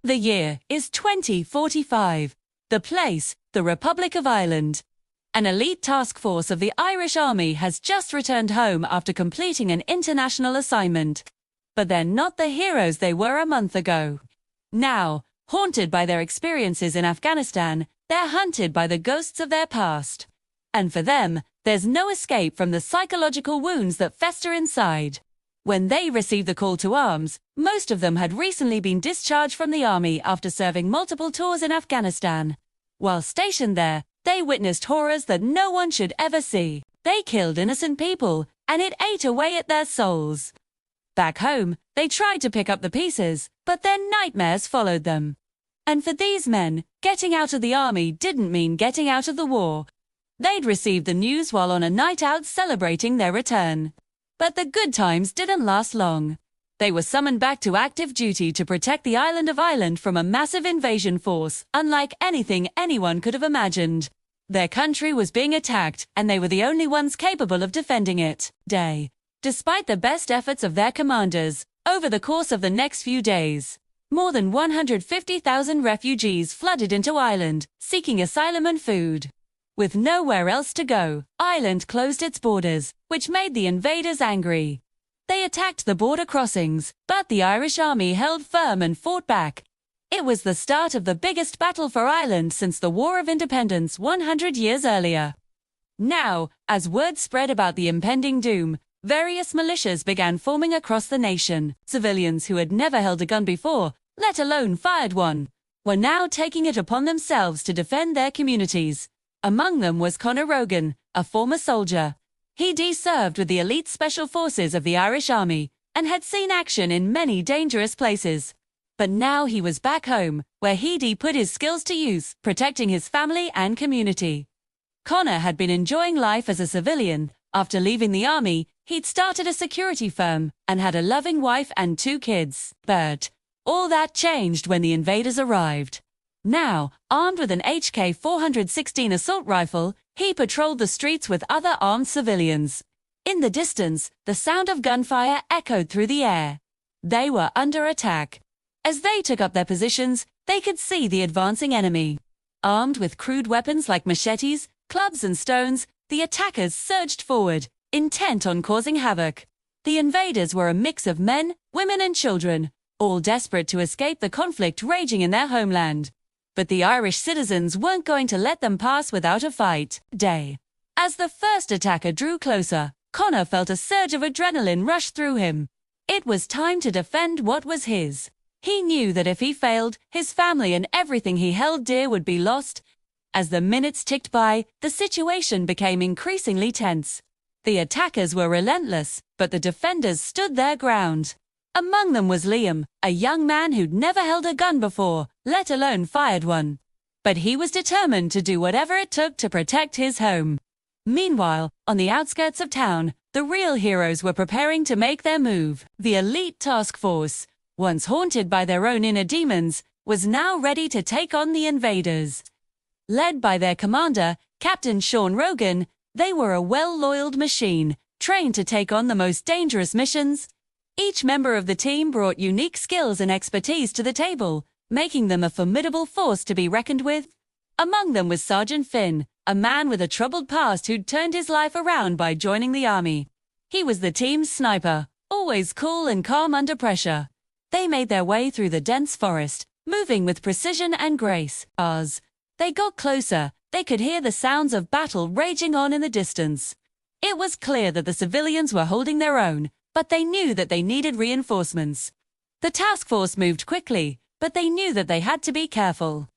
The year is 2045. The place, the Republic of Ireland. An elite task force of the Irish Army has just returned home after completing an international assignment. But they're not the heroes they were a month ago. Now, haunted by their experiences in Afghanistan, they're hunted by the ghosts of their past. And for them, there's no escape from the psychological wounds that fester inside. When they received the call to arms, most of them had recently been discharged from the army after serving multiple tours in Afghanistan. While stationed there, they witnessed horrors that no one should ever see. They killed innocent people, and it ate away at their souls. Back home, they tried to pick up the pieces, but their nightmares followed them. And for these men, getting out of the army didn't mean getting out of the war. They'd received the news while on a night out celebrating their return. But the good times didn't last long. They were summoned back to active duty to protect the island of Ireland from a massive invasion force, unlike anything anyone could have imagined. Their country was being attacked, and they were the only ones capable of defending it. Despite the best efforts of their commanders, over the course of the next few days, more than 150,000 refugees flooded into Ireland, seeking asylum and food. With nowhere else to go, Ireland closed its borders, which made the invaders angry. They attacked the border crossings, but the Irish army held firm and fought back. It was the start of the biggest battle for Ireland since the War of Independence 100 years earlier. Now, as word spread about the impending doom, various militias began forming across the nation. Civilians who had never held a gun before, let alone fired one, were now taking it upon themselves to defend their communities. Among them was Conor Rogan, a former soldier. He'd served with the elite special forces of the Irish Army and had seen action in many dangerous places. But now he was back home, where he'd put his skills to use, protecting his family and community. Conor had been enjoying life as a civilian. After leaving the army, he'd started a security firm and had a loving wife and 2 kids. But all that changed when the invaders arrived. Now, armed with an HK-416 assault rifle, he patrolled the streets with other armed civilians. In the distance, the sound of gunfire echoed through the air. They were under attack. As they took up their positions, they could see the advancing enemy. Armed with crude weapons like machetes, clubs and stones, the attackers surged forward, intent on causing havoc. The invaders were a mix of men, women and children, all desperate to escape the conflict raging in their homeland. But the Irish citizens weren't going to let them pass without a fight. As the first attacker drew closer, Conor felt a surge of adrenaline rush through him. It was time to defend what was his. He knew that if he failed, his family and everything he held dear would be lost. As the minutes ticked by, the situation became increasingly tense. The attackers were relentless, but the defenders stood their ground. Among them was Liam, a young man who'd never held a gun before, let alone fired one. But he was determined to do whatever it took to protect his home. Meanwhile, on the outskirts of town, the real heroes were preparing to make their move. The elite task force, once haunted by their own inner demons, was now ready to take on the invaders. Led by their commander, Captain Sean Rogan, they were a well-oiled machine, trained to take on the most dangerous missions. Each member of the team brought unique skills and expertise to the table, making them a formidable force to be reckoned with. Among them was Sergeant Finn, a man with a troubled past who'd turned his life around by joining the army. He was the team's sniper, always cool and calm under pressure. They made their way through the dense forest, moving with precision and grace. As they got closer, they could hear the sounds of battle raging on in the distance. It was clear that the civilians were holding their own, but they knew that they needed reinforcements. The task force moved quickly, but they knew that they had to be careful.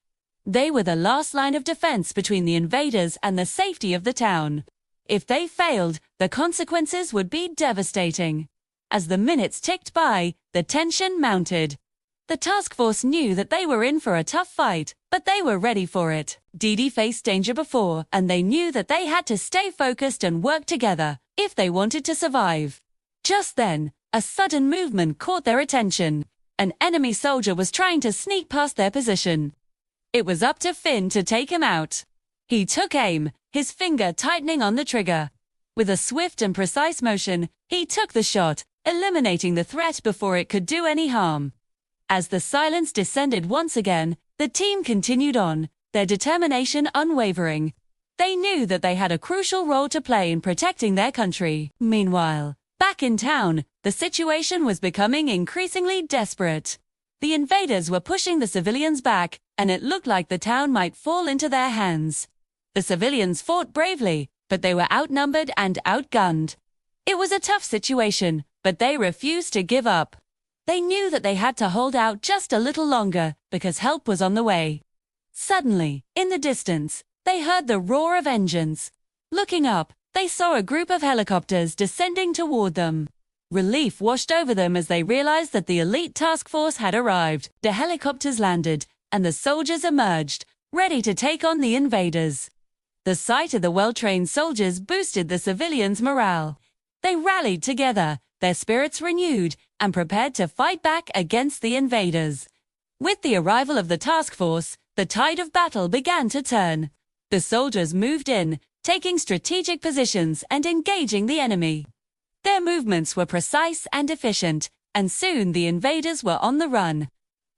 They were the last line of defense between the invaders and the safety of the town. If they failed, the consequences would be devastating. As the minutes ticked by, the tension mounted. The task force knew that they were in for a tough fight, but they were ready for it. Dee faced danger before, and they knew that they had to stay focused and work together if they wanted to survive. Just then, a sudden movement caught their attention. An enemy soldier was trying to sneak past their position. It was up to Finn to take him out. He took aim, his finger tightening on the trigger. With a swift and precise motion, he took the shot, eliminating the threat before it could do any harm. As the silence descended once again, the team continued on, their determination unwavering. They knew that they had a crucial role to play in protecting their country. Meanwhile, back in town, the situation was becoming increasingly desperate. The invaders were pushing the civilians back, and it looked like the town might fall into their hands. The civilians fought bravely, but they were outnumbered and outgunned. It was a tough situation, but they refused to give up. They knew that they had to hold out just a little longer, because help was on the way. Suddenly, in the distance, they heard the roar of engines. Looking up, they saw a group of helicopters descending toward them. Relief washed over them as they realized that the elite task force had arrived. The helicopters landed, and the soldiers emerged, ready to take on the invaders. The sight of the well-trained soldiers boosted the civilians' morale. They rallied together, their spirits renewed, and prepared to fight back against the invaders. With the arrival of the task force, the tide of battle began to turn. The soldiers moved in, taking strategic positions and engaging the enemy. Their movements were precise and efficient, and soon the invaders were on the run.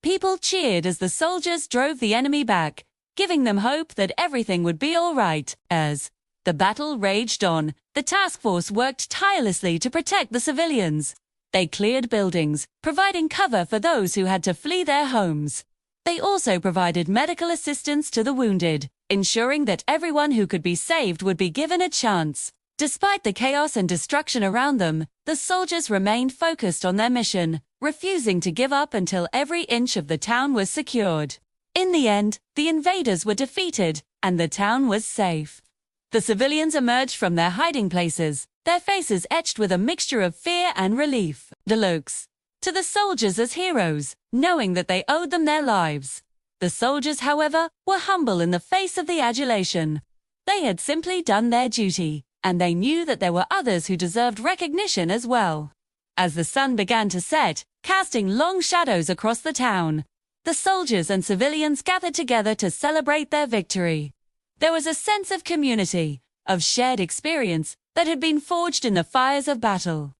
People cheered as the soldiers drove the enemy back, giving them hope that everything would be all right. As the battle raged on, the task force worked tirelessly to protect the civilians. They cleared buildings, providing cover for those who had to flee their homes. They also provided medical assistance to the wounded, ensuring that everyone who could be saved would be given a chance. Despite the chaos and destruction around them, the soldiers remained focused on their mission, refusing to give up until every inch of the town was secured. In the end, the invaders were defeated, and the town was safe. The civilians emerged from their hiding places, their faces etched with a mixture of fear and relief. They looked to the soldiers as heroes, knowing that they owed them their lives. The soldiers, however, were humble in the face of the adulation. They had simply done their duty, and they knew that there were others who deserved recognition as well. As the sun began to set, casting long shadows across the town, the soldiers and civilians gathered together to celebrate their victory. There was a sense of community, of shared experience, that had been forged in the fires of battle.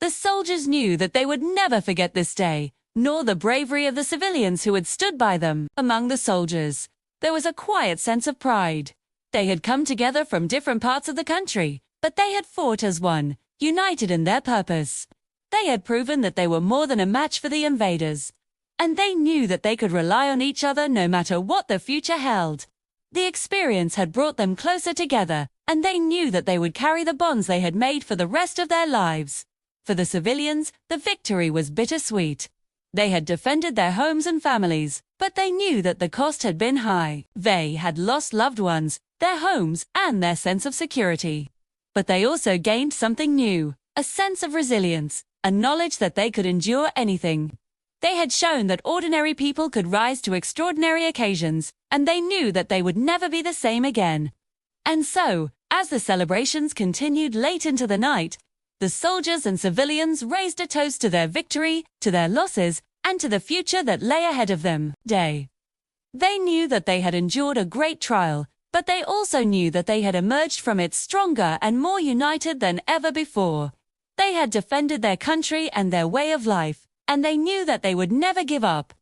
The soldiers knew that they would never forget this day, nor the bravery of the civilians who had stood by them. Among the soldiers, there was a quiet sense of pride. They had come together from different parts of the country, but they had fought as one, united in their purpose. They had proven that they were more than a match for the invaders, and they knew that they could rely on each other no matter what the future held. The experience had brought them closer together, and they knew that they would carry the bonds they had made for the rest of their lives. For the civilians, the victory was bittersweet. They had defended their homes and families, but they knew that the cost had been high. They had lost loved ones, their homes, and their sense of security. But they also gained something new, a sense of resilience, a knowledge that they could endure anything. They had shown that ordinary people could rise to extraordinary occasions, and they knew that they would never be the same again. And so, as the celebrations continued late into the night, the soldiers and civilians raised a toast to their victory, to their losses, and to the future that lay ahead of them. They knew that they had endured a great trial, but they also knew that they had emerged from it stronger and more united than ever before. They had defended their country and their way of life, and they knew that they would never give up.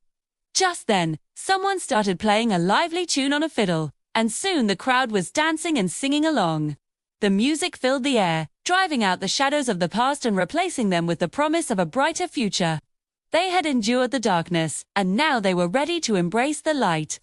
Just then, someone started playing a lively tune on a fiddle, and soon the crowd was dancing and singing along. The music filled the air, driving out the shadows of the past and replacing them with the promise of a brighter future. They had endured the darkness, and now they were ready to embrace the light.